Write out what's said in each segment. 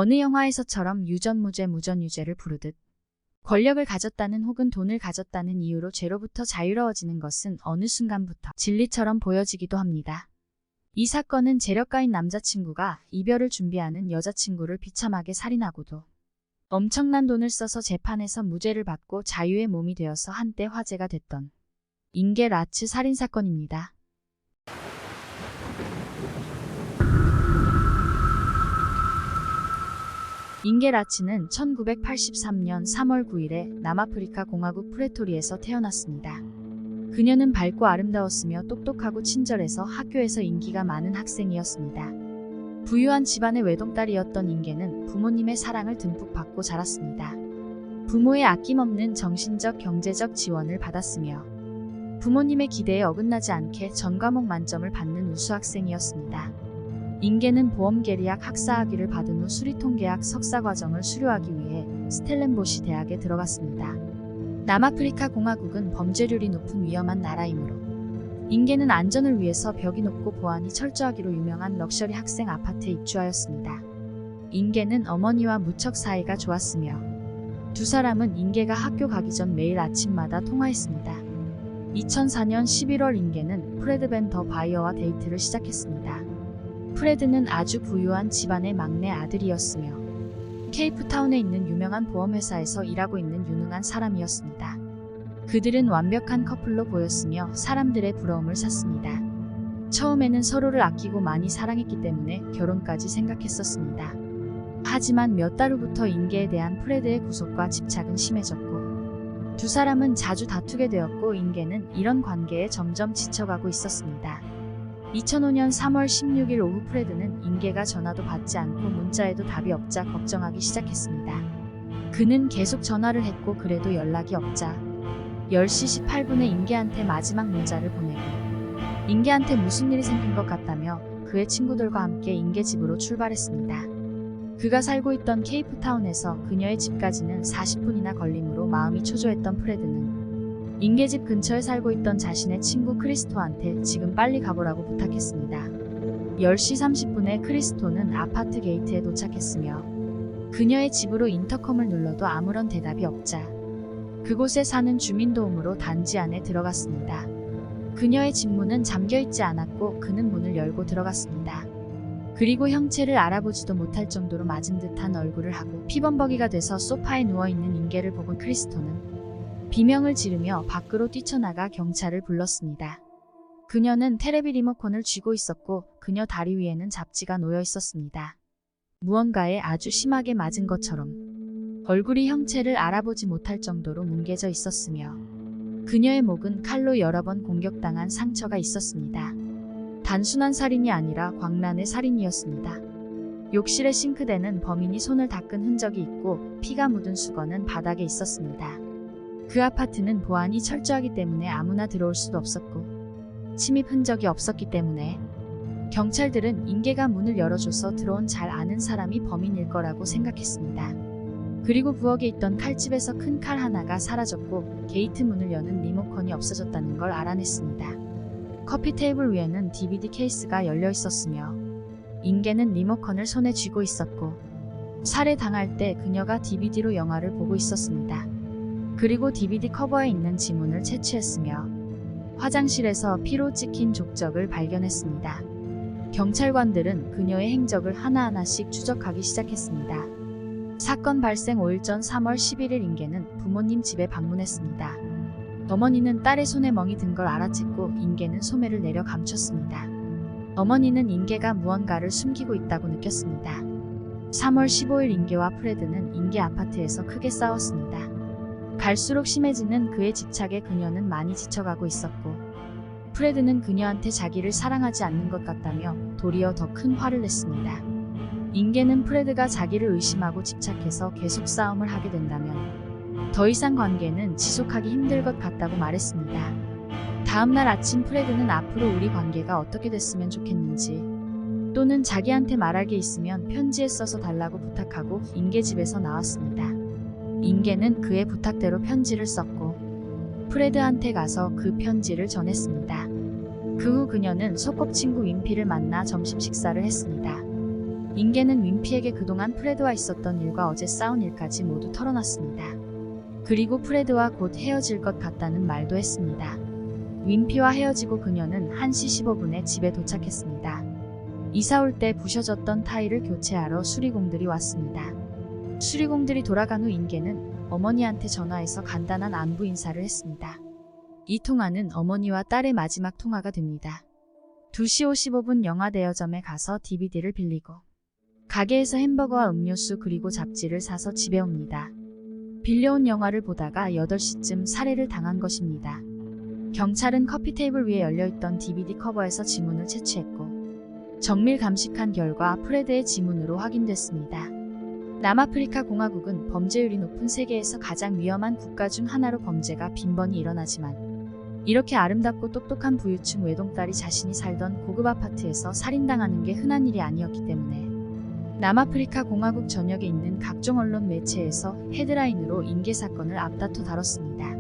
어느 영화에서처럼 유전무죄 무전유죄를 부르듯 권력을 가졌다는 혹은 돈을 가졌다는 이유로 죄로부터 자유로워지는 것은 어느 순간부터 진리처럼 보여지기도 합니다. 이 사건은 재력가인 남자친구가 이별을 준비하는 여자친구를 비참하게 살인하고도 엄청난 돈을 써서 재판에서 무죄를 받고 자유의 몸이 되어서 한때 화제가 됐던 인게 라츠 살인사건입니다. 인게 라츠는 1983년 3월 9일에 남아프리카 공화국 프레토리에서 태어났습니다. 그녀는 밝고 아름다웠으며 똑똑하고 친절해서 학교에서 인기가 많은 학생이었습니다. 부유한 집안의 외동딸이었던 인게는 부모님의 사랑을 듬뿍 받고 자랐습니다. 부모의 아낌없는 정신적, 경제적 지원을 받았으며 부모님의 기대에 어긋나지 않게 전 과목 만점을 받는 우수 학생이었습니다. 인게는 보험계리학 학사학위를 받은 후 수리통계학 석사과정을 수료하기 위해 스텔렌보시 대학에 들어갔습니다. 남아프리카 공화국은 범죄율이 높은 위험한 나라이므로 인게는 안전을 위해서 벽이 높고 보안이 철저하기로 유명한 럭셔리 학생 아파트에 입주하였습니다. 인게는 어머니와 무척 사이가 좋았으며 두 사람은 인게가 학교 가기 전 매일 아침마다 통화했습니다. 2004년 11월 인게는 프레드 벤 더 바이어와 데이트를 시작했습니다. 프레드는 아주 부유한 집안의 막내 아들이었으며 케이프타운에 있는 유명한 보험회사에서 일하고 있는 유능한 사람이었습니다. 그들은 완벽한 커플로 보였으며 사람들의 부러움을 샀습니다. 처음에는 서로를 아끼고 많이 사랑했기 때문에 결혼까지 생각했었습니다. 하지만 몇 달 후부터 인게에 대한 프레드의 구속과 집착은 심해졌고 두 사람은 자주 다투게 되었고 인게는 이런 관계에 점점 지쳐가고 있었습니다. 2005년 3월 16일 오후 프레드는 인게가 전화도 받지 않고 문자에도 답이 없자 걱정하기 시작했습니다. 그는 계속 전화를 했고 그래도 연락이 없자 10시 18분에 인게한테 마지막 문자를 보내고 인게한테 무슨 일이 생긴 것 같다며 그의 친구들과 함께 인게 집으로 출발했습니다. 그가 살고 있던 케이프타운에서 그녀의 집까지는 40분이나 걸리므로 마음이 초조했던 프레드는 인게 집 근처에 살고 있던 자신의 친구 크리스토한테 지금 빨리 가보라고 부탁했습니다. 10시 30분에 크리스토는 아파트 게이트에 도착했으며 그녀의 집으로 인터컴을 눌러도 아무런 대답이 없자 그곳에 사는 주민도움으로 단지 안에 들어갔습니다. 그녀의 집 문은 잠겨있지 않았고 그는 문을 열고 들어갔습니다. 그리고 형체를 알아보지도 못할 정도로 맞은 듯한 얼굴을 하고 피범벅이가 돼서 소파에 누워있는 인게를 보고 크리스토는 비명을 지르며 밖으로 뛰쳐나가 경찰을 불렀습니다. 그녀는 테레비 리모컨을 쥐고 있었고 그녀 다리 위에는 잡지가 놓여 있었습니다. 무언가에 아주 심하게 맞은 것처럼 얼굴이 형체를 알아보지 못할 정도로 뭉개져 있었으며 그녀의 목은 칼로 여러 번 공격당한 상처가 있었습니다. 단순한 살인이 아니라 광란의 살인이었습니다. 욕실의 싱크대는 범인이 손을 닦은 흔적이 있고 피가 묻은 수건은 바닥에 있었습니다. 그 아파트는 보안이 철저하기 때문에 아무나 들어올 수도 없었고 침입 흔적이 없었기 때문에 경찰들은 인게가 문을 열어줘서 들어온 잘 아는 사람이 범인일 거라고 생각했습니다. 그리고 부엌에 있던 칼집에서 큰 칼 하나가 사라졌고 게이트 문을 여는 리모컨이 없어졌다는 걸 알아냈습니다. 커피 테이블 위에는 DVD 케이스가 열려 있었으며 인게는 리모컨을 손에 쥐고 있었고 살해당할 때 그녀가 DVD로 영화를 보고 있었습니다. 그리고 DVD 커버에 있는 지문을 채취했으며 화장실에서 피로 찍힌 족적을 발견했습니다. 경찰관들은 그녀의 행적을 하나하나씩 추적하기 시작했습니다. 사건 발생 5일 전 3월 11일 인게는 부모님 집에 방문했습니다. 어머니는 딸의 손에 멍이 든 걸 알아챘고 인게는 소매를 내려 감췄습니다. 어머니는 인게가 무언가를 숨기고 있다고 느꼈습니다. 3월 15일 인게와 프레드는 인게 아파트에서 크게 싸웠습니다. 갈수록 심해지는 그의 집착에 그녀는 많이 지쳐가고 있었고 프레드는 그녀한테 자기를 사랑하지 않는 것 같다며 도리어 더 큰 화를 냈습니다. 인게는 프레드가 자기를 의심하고 집착해서 계속 싸움을 하게 된다면 더 이상 관계는 지속하기 힘들 것 같다고 말했습니다. 다음날 아침 프레드는 앞으로 우리 관계가 어떻게 됐으면 좋겠는지 또는 자기한테 말할 게 있으면 편지에 써서 달라고 부탁하고 인게 집에서 나왔습니다. 인게는 그의 부탁대로 편지를 썼고 프레드한테 가서 그 편지를 전했습니다. 그 후 그녀는 소꿉친구 윈피를 만나 점심 식사를 했습니다. 인계는 윈피에게 그동안 프레드와 있었던 일과 어제 싸운 일까지 모두 털어놨습니다. 그리고 프레드와 곧 헤어질 것 같다는 말도 했습니다. 윈피와 헤어지고 그녀는 1시 15분에 집에 도착했습니다. 이사 올 때 부셔졌던 타일을 교체하러 수리공들이 왔습니다. 수리공들이 돌아간 후 인계는 어머니한테 전화해서 간단한 안부 인사를 했습니다. 이 통화는 어머니와 딸의 마지막 통화가 됩니다. 2시 55분 영화 대여점에 가서 DVD를 빌리고 가게에서 햄버거와 음료수 그리고 잡지를 사서 집에 옵니다. 빌려온 영화를 보다가 8시쯤 살해를 당한 것입니다. 경찰은 커피 테이블 위에 열려있던 DVD 커버에서 지문을 채취했고 정밀 감식한 결과 프레드의 지문으로 확인됐습니다. 남아프리카 공화국은 범죄율이 높은 세계에서 가장 위험한 국가 중 하나로 범죄가 빈번히 일어나지만 이렇게 아름답고 똑똑한 부유층 외동딸이 자신이 살던 고급 아파트에서 살인당하는 게 흔한 일이 아니었기 때문에 남아프리카 공화국 전역에 있는 각종 언론 매체에서 헤드라인으로 인계 사건을 앞다퉈 다뤘습니다.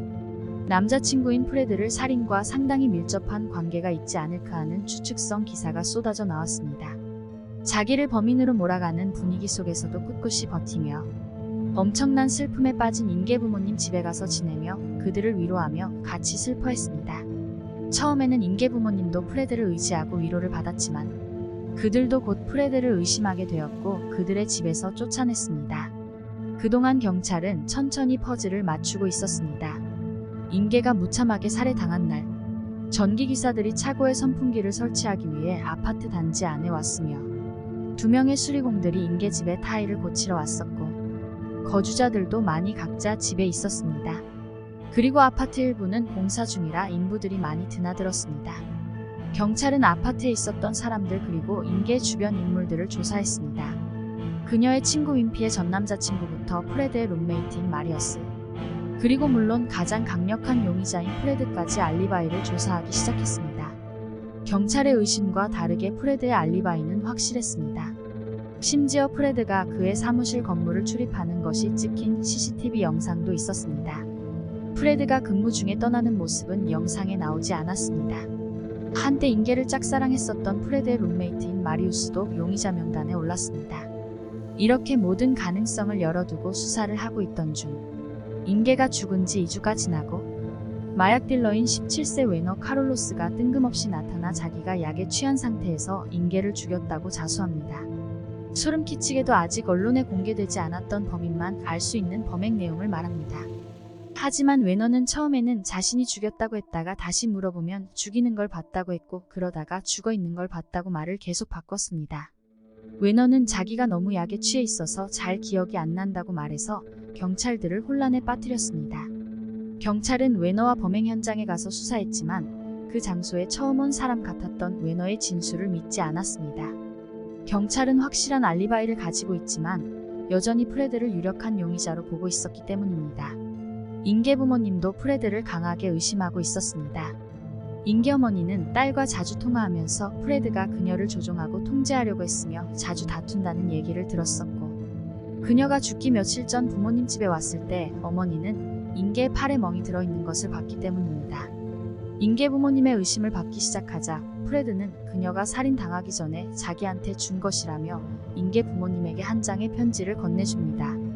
남자친구인 프레드를 살인과 상당히 밀접한 관계가 있지 않을까 하는 추측성 기사가 쏟아져 나왔습니다. 자기를 범인으로 몰아가는 분위기 속에서도 꿋꿋이 버티며 엄청난 슬픔에 빠진 인계 부모님 집에 가서 지내며 그들을 위로하며 같이 슬퍼했습니다. 처음에는 인계 부모님도 프레드를 의지하고 위로를 받았지만 그들도 곧 프레드를 의심하게 되었고 그들의 집에서 쫓아냈습니다. 그동안 경찰은 천천히 퍼즐을 맞추고 있었습니다. 인계가 무참하게 살해당한 날, 전기기사들이 차고에 선풍기를 설치하기 위해 아파트 단지 안에 왔으며 2명의 수리공들이 인계 집에 타일을 고치러 왔었고 거주자들도 많이 각자 집에 있었습니다. 그리고 아파트 일부는 공사 중이라 인부들이 많이 드나들었습니다. 경찰은 아파트에 있었던 사람들 그리고 인계 주변 인물들을 조사했습니다. 그녀의 친구 윈피의 전 남자친구부터 프레드의 룸메이트인 마리어스, 그리고 물론 가장 강력한 용의자인 프레드까지 알리바이를 조사하기 시작했습니다. 경찰의 의심과 다르게 프레드의 알리바이는 확실했습니다. 심지어 프레드가 그의 사무실 건물을 출입하는 것이 찍힌 CCTV 영상도 있었습니다. 프레드가 근무 중에 떠나는 모습은 영상에 나오지 않았습니다. 한때 인계를 짝사랑했었던 프레드의 룸메이트인 마리우스도 용의자 명단에 올랐습니다. 이렇게 모든 가능성을 열어두고 수사를 하고 있던 중 인계가 죽은 지 2주가 지나고 마약 딜러인 17세 외너 카롤로스가 뜬금없이 나타나 자기가 약에 취한 상태에서 인계를 죽였다고 자수합니다. 소름 끼치게도 아직 언론에 공개되지 않았던 범인만 알 수 있는 범행 내용을 말합니다. 하지만 외너는 처음에는 자신이 죽였다고 했다가 다시 물어보면 죽이는 걸 봤다고 했고 그러다가 죽어 있는 걸 봤다고 말을 계속 바꿨습니다. 외너는 자기가 너무 약에 취해 있어서 잘 기억이 안 난다고 말해서 경찰들을 혼란에 빠뜨렸습니다. 경찰은 외너와 범행 현장에 가서 수사했지만 그 장소에 처음 온 사람 같았던 외너의 진술을 믿지 않았습니다. 경찰은 확실한 알리바이를 가지고 있지만 여전히 프레드를 유력한 용의자로 보고 있었기 때문입니다. 인계 부모님도 프레드를 강하게 의심하고 있었습니다. 인계 어머니는 딸과 자주 통화하면서 프레드가 그녀를 조종하고 통제하려고 했으며 자주 다툰다는 얘기를 들었었고 그녀가 죽기 며칠 전 부모님 집에 왔을 때 어머니는 인계의 팔에 멍이 들어있는 것을 봤기 때문입니다. 인계 부모님의 의심을 받기 시작하자 프레드는 그녀가 살인당하기 전에 자기한테 준 것이라며 인계 부모님에게 한 장의 편지를 건네줍니다.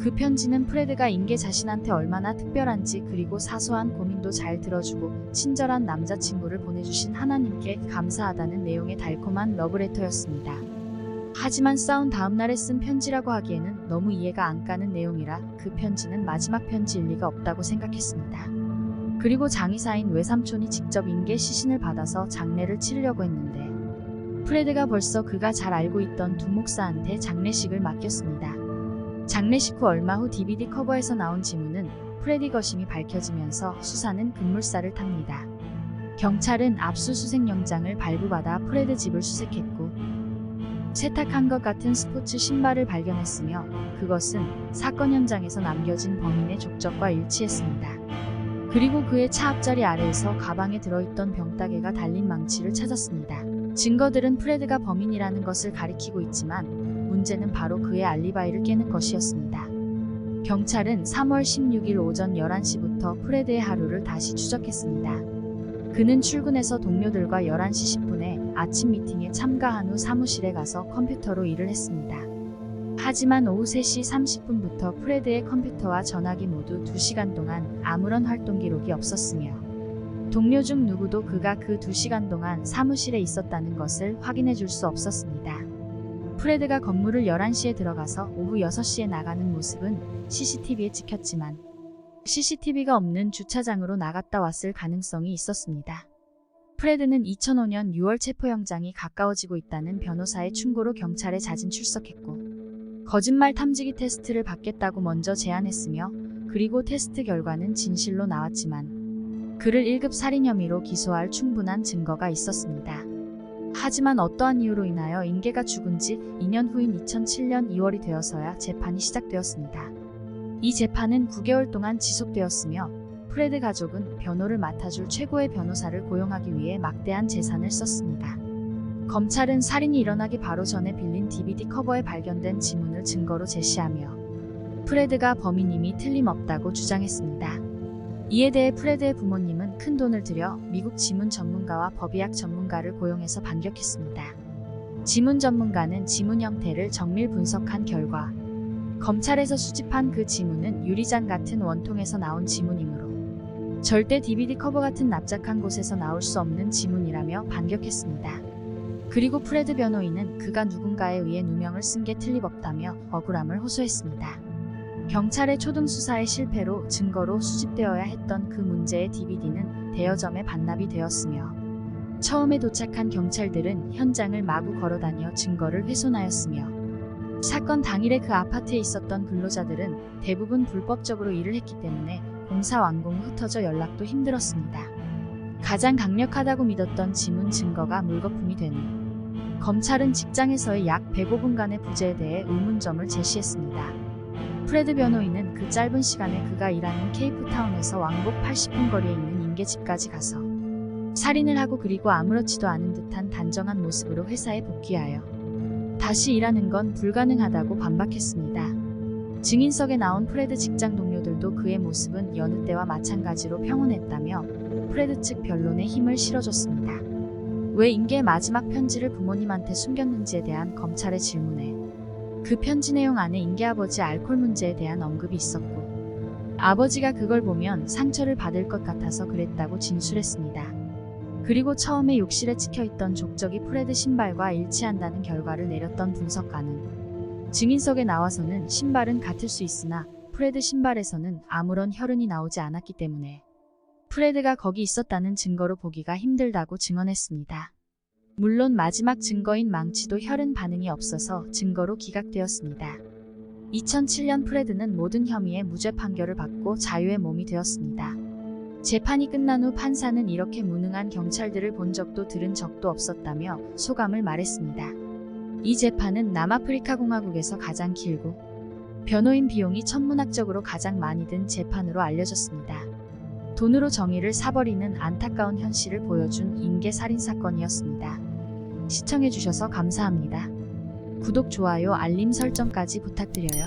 그 편지는 프레드가 인계 자신한테 얼마나 특별한지 그리고 사소한 고민도 잘 들어주고 친절한 남자친구를 보내주신 하나님께 감사하다는 내용의 달콤한 러브레터였습니다. 하지만 싸운 다음날에 쓴 편지라고 하기에는 너무 이해가 안 가는 내용이라 그 편지는 마지막 편지일 리가 없다고 생각했습니다. 그리고 장의사인 외삼촌이 직접 인계 시신을 받아서 장례를 치르려고 했는데 프레드가 벌써 그가 잘 알고 있던 두 목사한테 장례식을 맡겼습니다. 장례식 후 얼마 후 DVD 커버에서 나온 지문은 프레디 거심이 밝혀지면서 수사는 급물살을 탑니다. 경찰은 압수수색 영장을 발부받아 프레드 집을 수색했고 세탁한 것 같은 스포츠 신발을 발견했으며 그것은 사건 현장에서 남겨진 범인의 족적과 일치했습니다. 그리고 그의 차 앞자리 아래에서 가방에 들어있던 병따개가 달린 망치를 찾았습니다. 증거들은 프레드가 범인이라는 것을 가리키고 있지만 문제는 바로 그의 알리바이를 깨는 것이었습니다. 경찰은 3월 16일 오전 11시부터 프레드의 하루를 다시 추적했습니다. 그는 출근해서 동료들과 11시 10분에 아침 미팅에 참가한 후 사무실에 가서 컴퓨터로 일을 했습니다. 하지만 오후 3시 30분부터 프레드의 컴퓨터와 전화기 모두 2시간 동안 아무런 활동 기록이 없었으며 동료 중 누구도 그가 그 2시간 동안 사무실에 있었다는 것을 확인해 줄 수 없었습니다. 프레드가 건물을 11시에 들어가서 오후 6시에 나가는 모습은 CCTV에 찍혔지만 CCTV가 없는 주차장으로 나갔다 왔을 가능성이 있었습니다. 프레드는 2005년 6월 체포영장이 가까워지고 있다는 변호사의 충고로 경찰에 자진 출석했고 거짓말 탐지기 테스트를 받겠다고 먼저 제안했으며 그리고 테스트 결과는 진실로 나왔지만 그를 1급 살인 혐의로 기소할 충분한 증거가 있었습니다. 하지만 어떠한 이유로 인하여 인계가 죽은 지 2년 후인 2007년 2월이 되어서야 재판이 시작되었습니다. 이 재판은 9개월 동안 지속되었으며 프레드 가족은 변호를 맡아줄 최고의 변호사를 고용하기 위해 막대한 재산을 썼습니다. 검찰은 살인이 일어나기 바로 전에 빌린 DVD 커버에 발견된 지문을 증거로 제시하며 프레드가 범인임이 틀림없다고 주장했습니다. 이에 대해 프레드의 부모님은 큰 돈을 들여 미국 지문 전문가와 법의학 전문가를 고용해서 반격했습니다. 지문 전문가는 지문 형태를 정밀 분석한 결과 검찰에서 수집한 그 지문은 유리잔 같은 원통에서 나온 지문이므로 절대 DVD 커버 같은 납작한 곳에서 나올 수 없는 지문이라며 반격했습니다. 그리고 프레드 변호인은 그가 누군가에 의해 누명을 쓴 게 틀림없다며 억울함을 호소했습니다. 경찰의 초등 수사의 실패로 증거로 수집되어야 했던 그 문제의 DVD는 대여점에 반납이 되었으며 처음에 도착한 경찰들은 현장을 마구 걸어다녀 증거를 훼손하였으며 사건 당일에 그 아파트에 있었던 근로자들은 대부분 불법적으로 일을 했기 때문에 공사 완공 후 흩어져 연락도 힘들었습니다. 가장 강력하다고 믿었던 지문 증거가 물거품이 되는 검찰은 직장에서의 약 105분간의 부재에 대해 의문점을 제시했습니다. 프레드 변호인은 그 짧은 시간에 그가 일하는 케이프타운에서 왕복 80분 거리에 있는 인계집까지 가서 살인을 하고 그리고 아무렇지도 않은 듯한 단정한 모습으로 회사에 복귀하여 다시 일하는 건 불가능하다고 반박했습니다. 증인석에 나온 프레드 직장 동료들도 그의 모습은 여느 때와 마찬가지로 평온했다며 프레드 측 변론에 힘을 실어줬습니다. 왜 인계의 마지막 편지를 부모님한테 숨겼는지에 대한 검찰의 질문에 그 편지 내용 안에 인계 아버지 알코올 문제에 대한 언급이 있었고 아버지가 그걸 보면 상처를 받을 것 같아서 그랬다고 진술했습니다. 그리고 처음에 욕실에 찍혀있던 족적이 프레드 신발과 일치한다는 결과를 내렸던 분석가는 증인석에 나와서는 신발은 같을 수 있으나 프레드 신발에서는 아무런 혈흔이 나오지 않았기 때문에 프레드가 거기 있었다는 증거로 보기가 힘들다고 증언했습니다. 물론 마지막 증거인 망치도 혈흔 반응이 없어서 증거로 기각되었습니다. 2007년 프레드는 모든 혐의에 무죄 판결을 받고 자유의 몸이 되었습니다. 재판이 끝난 후 판사는 이렇게 무능한 경찰들을 본 적도 들은 적도 없었다며 소감을 말했습니다. 이 재판은 남아프리카 공화국에서 가장 길고 변호인 비용이 천문학적으로 가장 많이 든 재판으로 알려졌습니다. 돈으로 정의를 사버리는 안타까운 현실을 보여준 인계 살인 사건이었습니다. 시청해주셔서 감사합니다. 구독, 좋아요, 알림 설정까지 부탁드려요.